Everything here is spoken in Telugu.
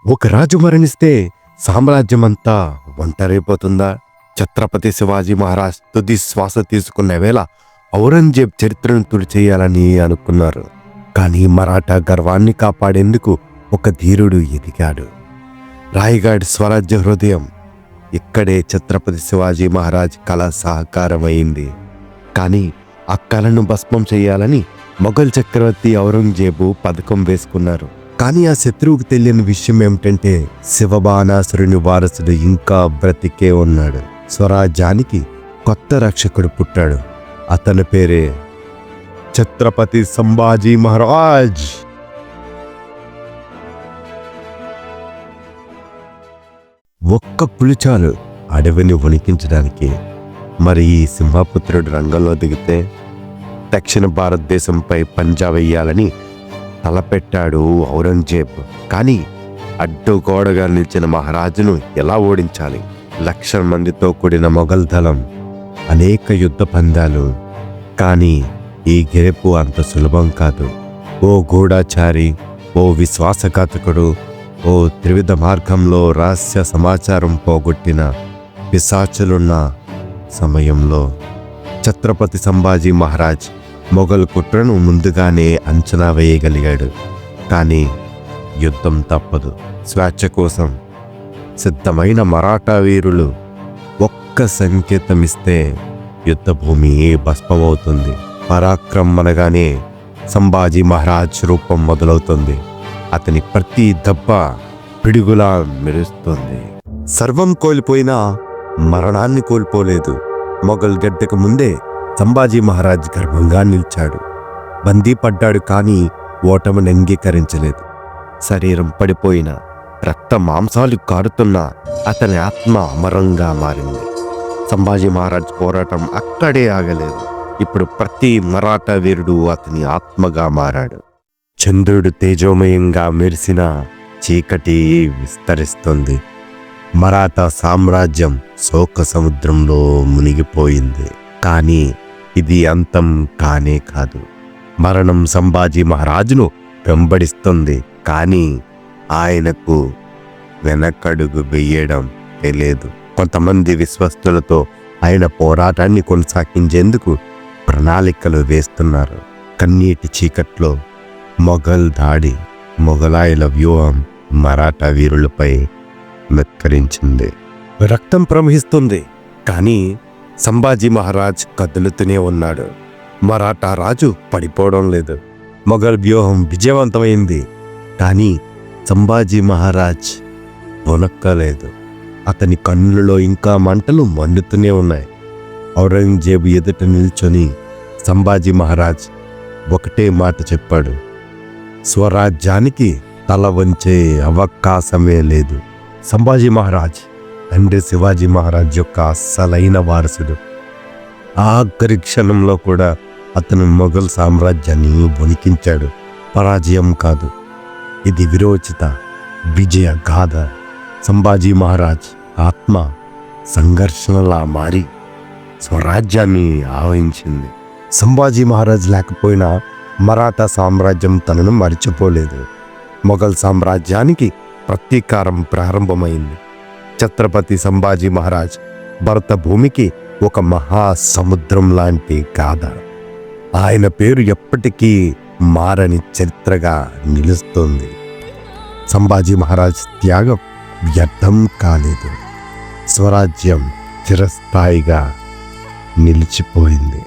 ఒక రాజు మరణిస్తే సామ్రాజ్యమంతా ఒంటరైపోతుందా? ఛత్రపతి శివాజీ మహారాజ్ తుది శ్వాస తీసుకున్న వేళ ఔరంగజేబ్ చరిత్రను తుడిచేయాలని అనుకున్నారు. కానీ మరాఠా గర్వాన్ని కాపాడేందుకు ఒక ధీరుడు ఎదిగాడు. రాయగఢ్ స్వరాజ్య హృదయం. ఇక్కడే ఛత్రపతి శివాజీ మహారాజ్ కళ సహకారమైంది. కానీ ఆ కళను భస్మం చేయాలని మొఘల్ చక్రవర్తి ఔరంగజేబు పథకం వేసుకున్నారు. కానీ ఆ శత్రువుకు తెలియని విషయం ఏమిటంటే శివబాణాసురుని వారసుడు ఇంకా బ్రతికే ఉన్నాడు. స్వరాజ్యానికి కొత్త రక్షకుడు పుట్టాడు. అతని పేరే ఛత్రపతి సంభాజీ మహారాజ్. ఒక్క పులిచాలు అడవిని వణికించడానికి. మరి ఈ సింహపుత్రుడు రంగంలో దిగితే దక్షిణ భారతదేశంపై పంజా వేయాలని తలపెట్టాడు ఔరంగజేబ్. కానీ అడ్డుగోడగా నిలిచిన మహారాజును ఎలా ఓడించాలి? 1,00,000 మందితో కూడిన మొఘల్ దళం, అనేక యుద్ధ పందాలు. కానీ ఈ గెలుపు అంత సులభం కాదు. ఓ గూఢాచారి, ఓ విశ్వాసఘాతకుడు, ఓ త్రివిధ మార్గంలో రహస్య సమాచారం పోగొట్టిన పిశాచులున్న సమయంలో ఛత్రపతి సంభాజీ మహారాజ్ మొఘల్ కుట్రను ముందుగానే అంచనా వేయగలిగాడు. కానీ యుద్ధం తప్పదు. స్వేచ్ఛ కోసం సిద్ధమైన మరాఠా వీరులు ఒక్క సంకేతమిస్తే యుద్ధభూమి భస్మమవుతుంది. పరాక్రమం అనగానే సంభాజీ మహారాజ్ రూపం మొదలవుతుంది. అతని ప్రతి దెబ్బ పిడుగులా మెరుస్తుంది. సర్వం కోల్పోయినా మరణాన్ని కోల్పోలేదు. మొఘల్ గడ్డకు ముందే సంభాజీ మహారాజ్ గర్వంగా నిలిచాడు. బందీ పడ్డాడు, కానీ ఓటమిని అంగీకరించలేదు. శరీరం పడిపోయిన, రక్త మాంసాలు కారుతున్నా అతని ఆత్మ అమరంగా మారింది. సంభాజీ మహారాజ్ పోరాటం అక్కడే ఆగలేదు. ఇప్పుడు ప్రతి మరాఠా వీరుడు అతని ఆత్మగా మారాడు. చంద్రుడు తేజోమయంగా మెరిసిన చీకటి విస్తరిస్తుంది. మరాఠా సామ్రాజ్యం శోక సముద్రంలో మునిగిపోయింది. కానీ ఇది అంతం కానే కాదు. మరణం సంభాజీ మహారాజును వెంబడిస్తుంది. కానీ ఆయనకు వెనకడుగు వెయ్యడం తెలియదు. కొంతమంది విశ్వస్తులతో ఆయన పోరాటాన్ని కొనసాగించేందుకు ప్రణాళికలు వేస్తున్నారు. కన్నీటి చీకట్లో మొఘల్ దాడి, మొఘలాయుల వ్యూహం మరాఠా వీరులపై మెత్కరించింది. రక్తం ప్రవహిస్తుంది. కానీ సంభాజీ మహారాజ్ కదులుతూనే ఉన్నాడు. మరాఠా రాజు పడిపోవడం లేదు. మొఘల్ వ్యూహం విజయవంతమైంది. కానీ సంభాజీ మహారాజ్ వణక్కలేదు. అతని కన్నులలో ఇంకా మంటలు మండుతూనే ఉన్నాయి. ఔరంగజేబు ఎదుట నిల్చొని సంభాజీ మహారాజ్ ఒకటే మాట చెప్పాడు: స్వరాజ్యానికి తల వంచే అవకాశమే లేదు. సంభాజీ మహారాజ్ తండ్రి శివాజీ మహారాజ్ యొక్క అస్సలైన వారసుడు. ఆఖరి క్షణంలో కూడా అతను మొఘల్ సామ్రాజ్యాన్ని వణికించాడు. పరాజయం కాదు, ఇది విరోచిత విజయ గాథ. సంభాజీ మహారాజ్ ఆత్మ సంఘర్షణలా మారి స్వరాజ్యాన్ని ఆవహించింది. సంభాజీ మహారాజ్ లేకపోయినా మరాఠా సామ్రాజ్యం తనను మరిచిపోలేదు. మొఘల్ సామ్రాజ్యానికి ప్రతీకారం ప్రారంభమైంది. ఛత్రపతి సంభాజీ మహారాజ్ భరత భూమికి ఒక మహాసముద్రం లాంటి గాథ. ఆయన పేరు ఎప్పటికీ మారని చరిత్రగా నిలుస్తుంది. సంభాజీ మహారాజ్ త్యాగం వ్యర్థం కాలేదు. స్వరాజ్యం చిరస్థాయిగా నిలిచిపోయింది.